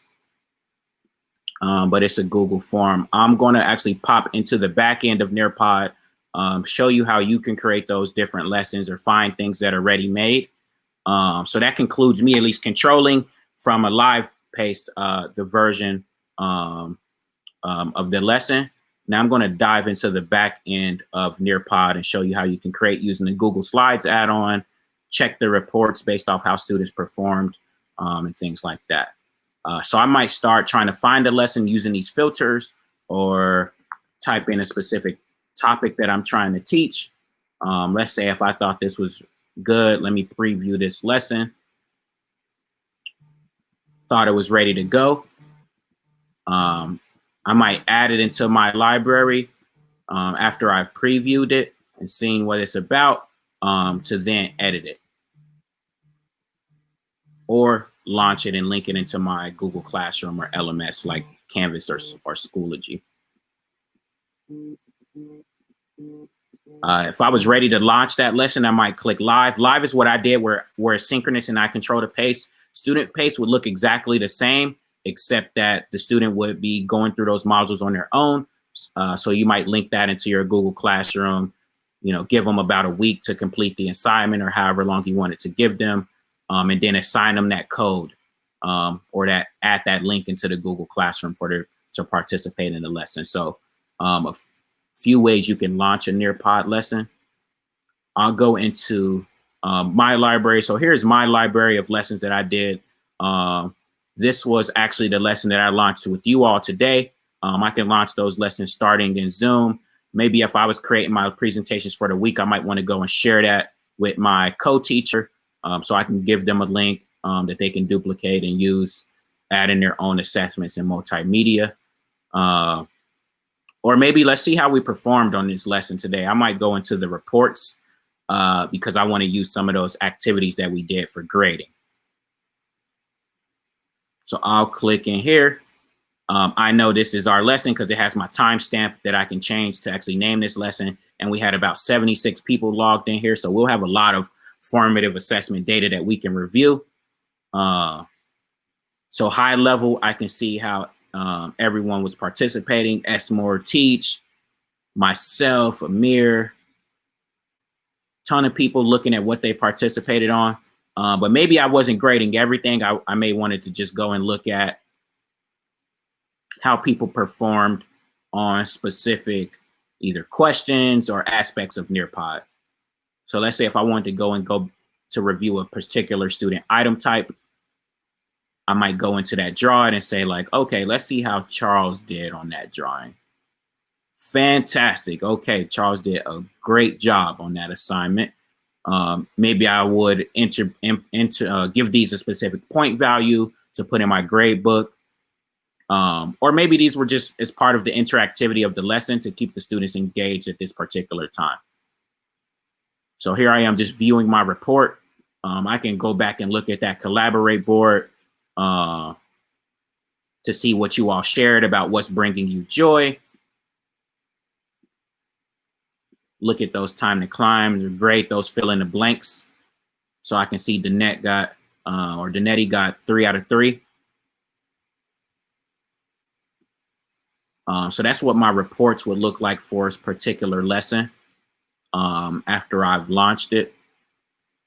But it's a Google form. I'm going to actually pop into the back end of Nearpod, show you how you can create those different lessons or find things that are ready made. So that concludes me at least controlling from a live paste the version of the lesson. Now I'm going to dive into the back end of Nearpod and show you how you can create using the Google Slides add-on, check the reports based off how students performed, and things like that. So I might start trying to find a lesson using these filters or type in a specific topic that I'm trying to teach. Let's say if I thought this was good, let me preview this lesson. Thought it was ready to go. I might add it into my library after I've previewed it and seen what it's about to then edit it. Or launch it and link it into my Google Classroom or LMS like Canvas or Schoology. If I was ready to launch that lesson, I might click live. Live is what I did where it's synchronous and I control the pace. Student pace would look exactly the same, except that the student would be going through those modules on their own. So you might link that into your Google Classroom, give them about a week to complete the assignment or however long you wanted to give them, and then assign them that code or add that link into the Google Classroom to participate in the lesson. So a few ways you can launch a Nearpod lesson. I'll go into my library. So here's my library of lessons that I did. This was actually the lesson that I launched with you all today. I can launch those lessons starting in Zoom. Maybe if I was creating my presentations for the week, I might want to go and share that with my co-teacher so I can give them a link that they can duplicate and use, add in their own assessments and multimedia. Or maybe let's see how we performed on this lesson today. I might go into the reports because I want to use some of those activities that we did for grading. So I'll click in here. I know this is our lesson because it has my timestamp that I can change to actually name this lesson. And we had about 76 people logged in here. So we'll have a lot of formative assessment data that we can review. So high level, I can see how everyone was participating. Esmore Teach, myself, Amir, ton of people looking at what they participated on. But maybe I wasn't grading everything. I may wanted to just go and look at how people performed on specific either questions or aspects of Nearpod. So let's say if I wanted to go to review a particular student item type, I might go into that drawing and say like, okay, let's see how Charles did on that drawing. Fantastic. Okay, Charles did a great job on that assignment. Maybe I would give these a specific point value to put in my grade book. Or maybe these were just as part of the interactivity of the lesson to keep the students engaged at this particular time. So here I am just viewing my report. I can go back and look at that collaborate board to see what you all shared about what's bringing you joy. Look at those time to climb. They're great. Those fill in the blanks. So I can see Danette got, or Danetti got 3 out of 3. So that's what my reports would look like for this particular lesson after I've launched it.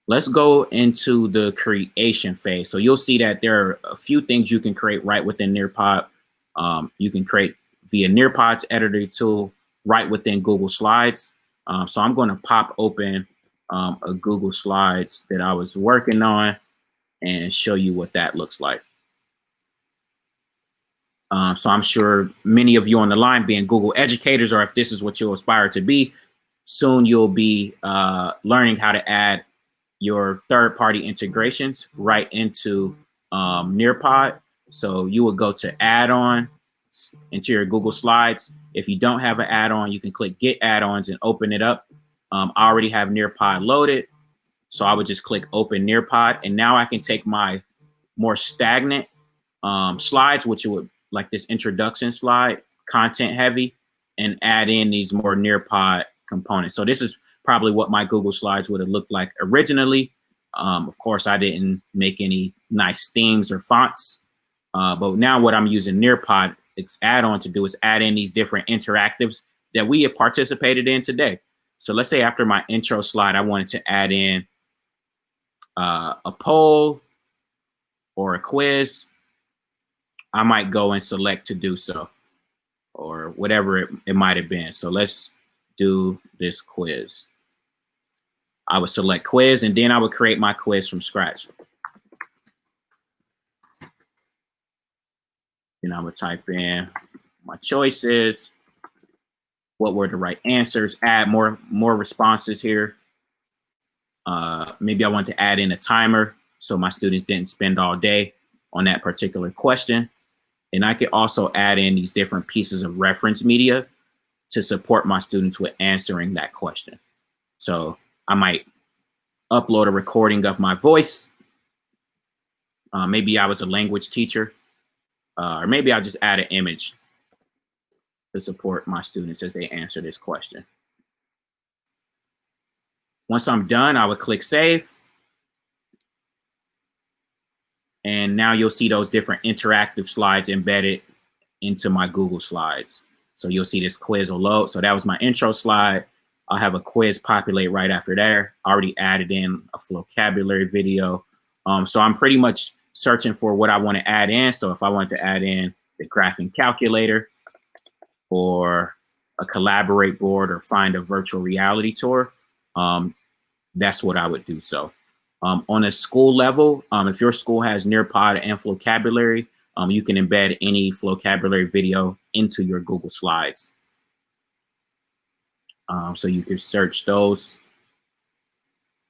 Let's go into the creation phase. So you'll see that there are a few things you can create right within Nearpod. You can create via Nearpod's editor tool right within Google Slides. So I'm going to pop open a Google Slides that I was working on and show you what that looks like. So I'm sure many of you on the line being Google educators, or if this is what you aspire to be, soon you'll be learning how to add your third-party integrations right into Nearpod. So you will go to add-on into your Google Slides. If you don't have an add-on, you can click Get Add-ons and open it up. I already have Nearpod loaded, so I would just click Open Nearpod, and now I can take my more stagnant slides, which would like this introduction slide, content heavy, and add in these more Nearpod components. So this is probably what my Google Slides would have looked like originally. Of course, I didn't make any nice themes or fonts, but now what I'm using Nearpod add-on to do is add in these different interactives that we have participated in today. So let's say after my intro slide, I wanted to add in a poll or a quiz. I might go and select to do so, or whatever it might have been. So let's do this quiz. I would select quiz, and then I would create my quiz from scratch. Then I would type in my choices. What were the right answers? Add more responses here. Maybe I want to add in a timer so my students didn't spend all day on that particular question. And I could also add in these different pieces of reference media to support my students with answering that question. So I might upload a recording of my voice. Maybe I was a language teacher, or maybe I'll just add an image to support my students as they answer this question. Once I'm done, I would click Save. And now you'll see those different interactive slides embedded into my Google Slides. So you'll see this quiz will load. So that was my intro slide. I'll have a quiz populate right after there. I already added in a vocabulary video. So I'm pretty much searching for what I want to add in. So if I want to add in the graphing calculator or a collaborate board or find a virtual reality tour, that's what I would do. So on a school level, if your school has Nearpod and Flocabulary, you can embed any vocabulary video into your Google Slides. So you can search those,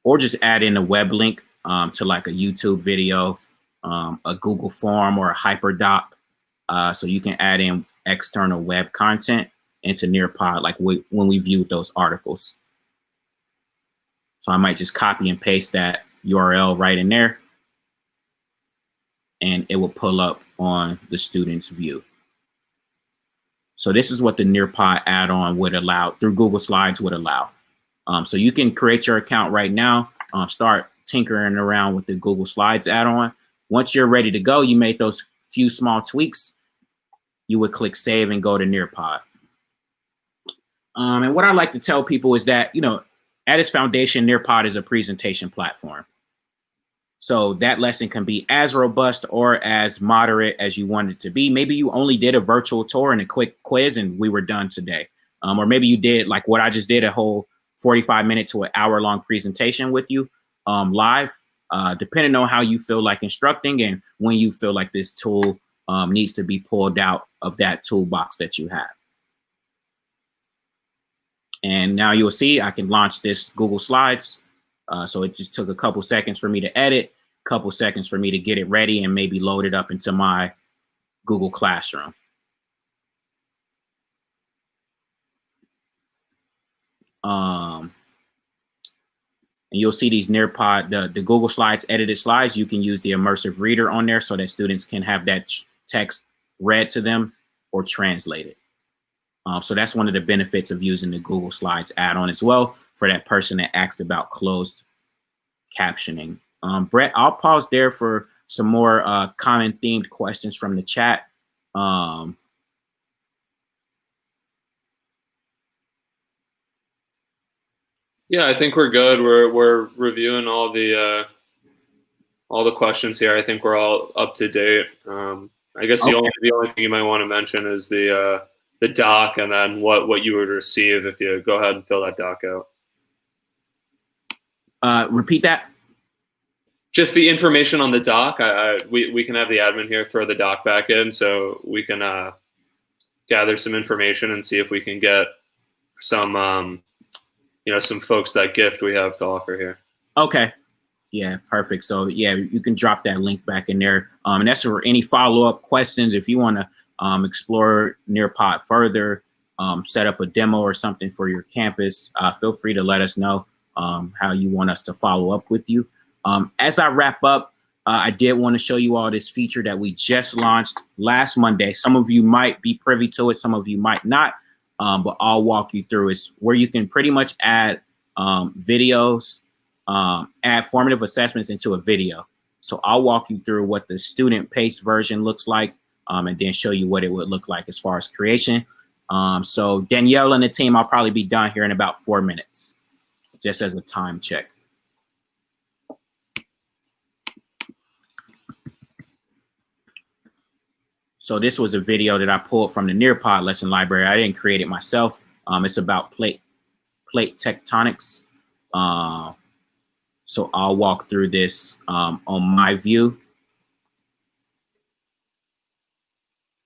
or just add in a web link to like a YouTube video, a Google form, or a hyperdoc. So you can add in external web content into Nearpod, like when we viewed those articles. So I might just copy and paste that URL right in there, and it will pull up on the student's view. So this is what the Nearpod add-on would allow, through Google Slides would allow. So you can create your account right now, start tinkering around with the Google Slides add-on. Once you're ready to go, you made those few small tweaks, you would click Save and go to Nearpod. And what I like to tell people is that, you know, at its foundation, Nearpod is a presentation platform. So that lesson can be as robust or as moderate as you want it to be. Maybe you only did a virtual tour and a quick quiz and we were done today. Or maybe you did like what I just did, a whole 45-minute to an hour-long presentation with you live. depending on how you feel like instructing and when you feel like this tool needs to be pulled out of that toolbox that you have. And now you'll see I can launch this Google Slides. So it just took a couple seconds for me to edit, a couple seconds for me to get it ready and maybe load it up into my Google Classroom. And you'll see these Nearpod, the Google Slides edited slides. You can use the immersive reader on there so that students can have that text read to them or translated. So that's one of the benefits of using the Google Slides add-on as well for that person that asked about closed captioning. Brett, I'll pause there for some more common themed questions from the chat. Yeah, I think we're good. We're reviewing all the questions here. I think we're all up to date. I guess the only thing you might want to mention is the doc, and then what you would receive if you go ahead and fill that doc out. Repeat that. Just the information on the doc. We can have the admin here throw the doc back in so we can gather some information and see if we can get some some folks that gift we have to offer here. Okay. Yeah, perfect. So yeah, you can drop that link back in there. And that's for any follow-up questions. If you want to explore Nearpod further, set up a demo or something for your campus, feel free to let us know how you want us to follow up with you. As I wrap up, I did want to show you all this feature that we just launched last Monday. Some of you might be privy to it, some of you might not, but I'll walk you through. It's where you can pretty much add videos, add formative assessments into a video. So I'll walk you through what the student paced version looks like, and then show you what it would look like as far as creation. So Danielle and the team, I'll probably be done here in about 4 minutes, just as a time check. So this was a video that I pulled from the Nearpod lesson library. I didn't create it myself. It's about plate tectonics. So I'll walk through this on my view.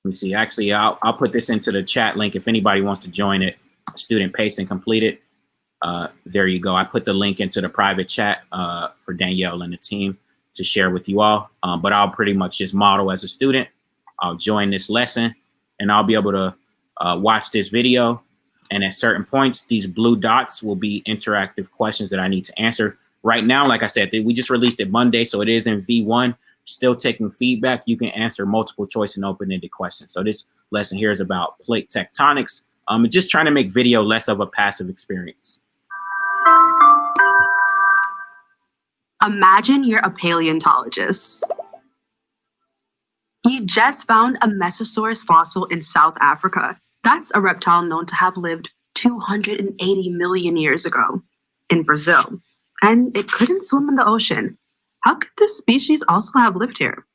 Let me see. Actually, I'll put this into the chat link if anybody wants to join it. Student pace and complete it. There you go. I put the link into the private chat for Danielle and the team to share with you all. But I'll pretty much just model as a student. I'll join this lesson and I'll be able to watch this video. And at certain points, these blue dots will be interactive questions that I need to answer. Right now, like I said, we just released it Monday, so it is in V1, still taking feedback. You can answer multiple choice and open-ended questions. So this lesson here is about plate tectonics. Just trying to make video less of a passive experience. Imagine you're a paleontologist. You just found a Mesosaurus fossil in South Africa. That's a reptile known to have lived 280 million years ago in Brazil. And it couldn't swim in the ocean. How could this species also have lived here?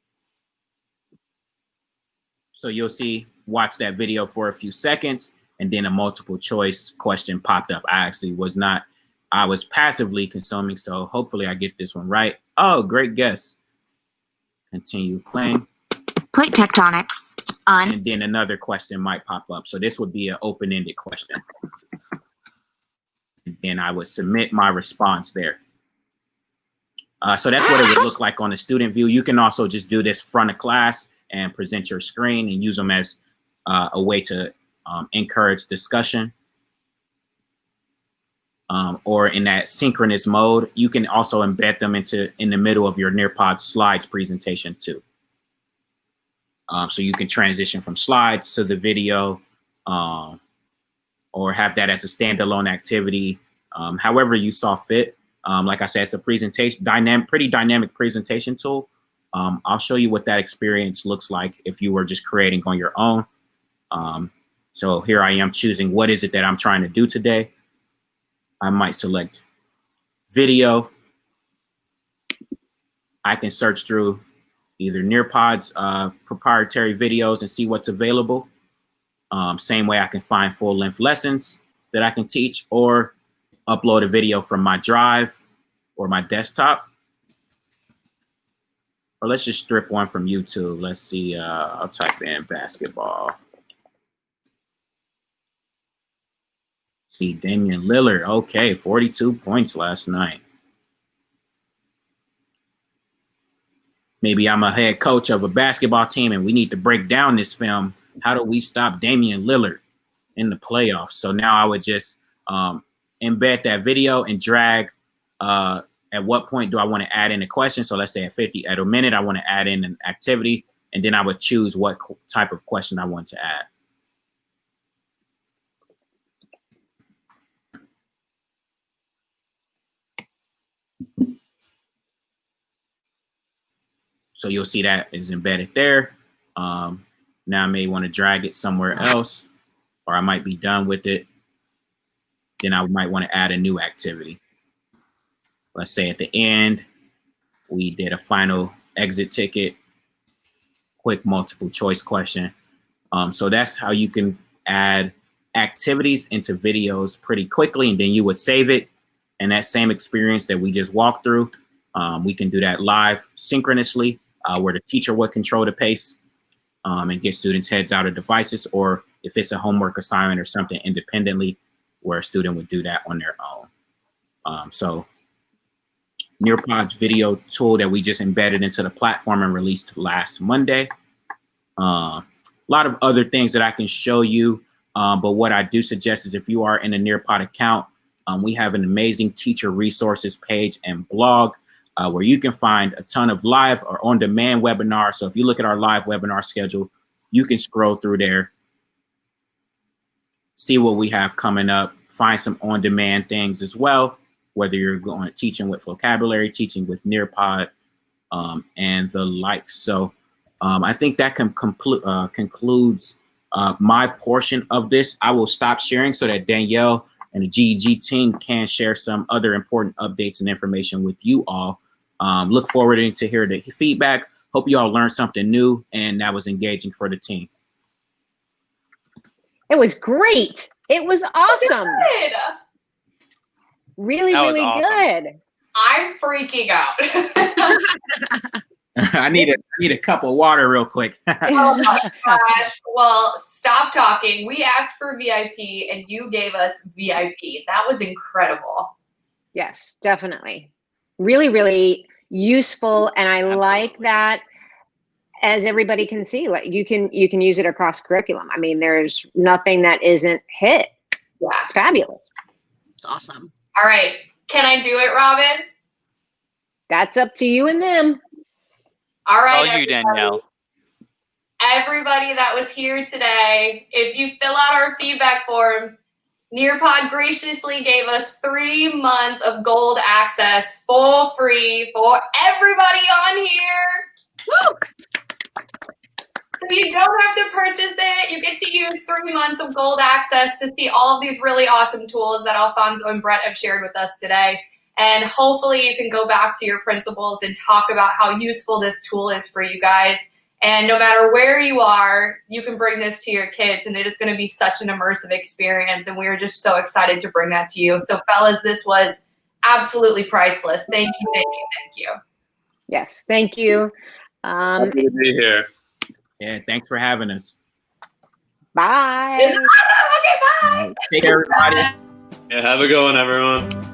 So you'll see, watch that video for a few seconds, and then a multiple choice question popped up. I was passively consuming, so hopefully I get this one right. Oh, great guess. Continue playing. Plate tectonics. And then another question might pop up. So this would be an open-ended question. And then I would submit my response there. So that's what it would look like on the student view. You can also just do this front of class and present your screen and use them as a way to encourage discussion. Or in that synchronous mode, you can also embed them in the middle of your Nearpod slides presentation too. So you can transition from slides to the video, or have that as a standalone activity, however you saw fit. Like I said, it's a presentation, pretty dynamic presentation tool. I'll show you what that experience looks like if you were just creating on your own. So here I am choosing what is it that I'm trying to do today. I might select video. I can search through either Nearpod's proprietary videos and see what's available. Same way I can find full-length lessons that I can teach, or upload a video from my drive or my desktop. or let's just strip one from YouTube. Let's see. I'll type in basketball. See, Damian Lillard. Okay, 42 points last night. Maybe I'm a head coach of a basketball team and we need to break down this film. How do we stop Damian Lillard in the playoffs? So now I would just embed that video and drag at what point do I want to add in a question. So let's say at a minute, I want to add in an activity, and then I would choose what type of question I want to add. So you'll see that is embedded there. Now I may want to drag it somewhere else, or I might be done with it. Then I might want to add a new activity. Let's say at the end, we did a final exit ticket, quick multiple choice question. So that's how you can add activities into videos pretty quickly, and then you would save it. And that same experience that we just walked through, we can do that live synchronously, where the teacher would control the pace and get students' heads out of devices, or if it's a homework assignment or something independently, where a student would do that on their own. So Nearpod's video tool that we just embedded into the platform and released last Monday. A lot of other things that I can show you, but what I do suggest is if you are in a Nearpod account, we have an amazing teacher resources page and blog where you can find a ton of live or on-demand webinars. So if you look at our live webinar schedule, you can scroll through there, see what we have coming up, find some on-demand things as well, whether you're going teaching with Flocabulary, teaching with Nearpod, and the like. So I think that concludes my portion of this. I will stop sharing so that Danielle and the GEG team can share some other important updates and information with you all. Look forward to hear the feedback. Hope you all learned something new and that was engaging for the team. It was great. It was awesome. Good. Really, That was really awesome. good. I'm freaking out. I need a cup of water real quick. Oh my gosh. Well, stop talking. We asked for VIP and you gave us VIP. That was incredible. Yes, definitely. Really, really useful. And I like that, as everybody can see, like you can use it across curriculum. I mean, there's nothing that isn't hit. Yeah. It's fabulous. It's awesome. All right. Can I do it, Robin? That's up to you and them. All right. All you, Danielle. Everybody that was here today, if you fill out our feedback form, Nearpod graciously gave us 3 months of gold access for free for everybody on here. Woo! So you don't have to purchase it. You get to use 3 months of gold access to see all of these really awesome tools that Alfonso and Brett have shared with us today. And hopefully you can go back to your principals and talk about how useful this tool is for you guys. And no matter where you are, you can bring this to your kids, and it is going to be such an immersive experience. And we are just so excited to bring that to you. So fellas, this was absolutely priceless. Thank you, thank you, thank you. Yes, thank you. Happy to be here. Yeah, thanks for having us. Bye. This is awesome. Okay, bye. Take care, everybody. Yeah, have a good one, everyone.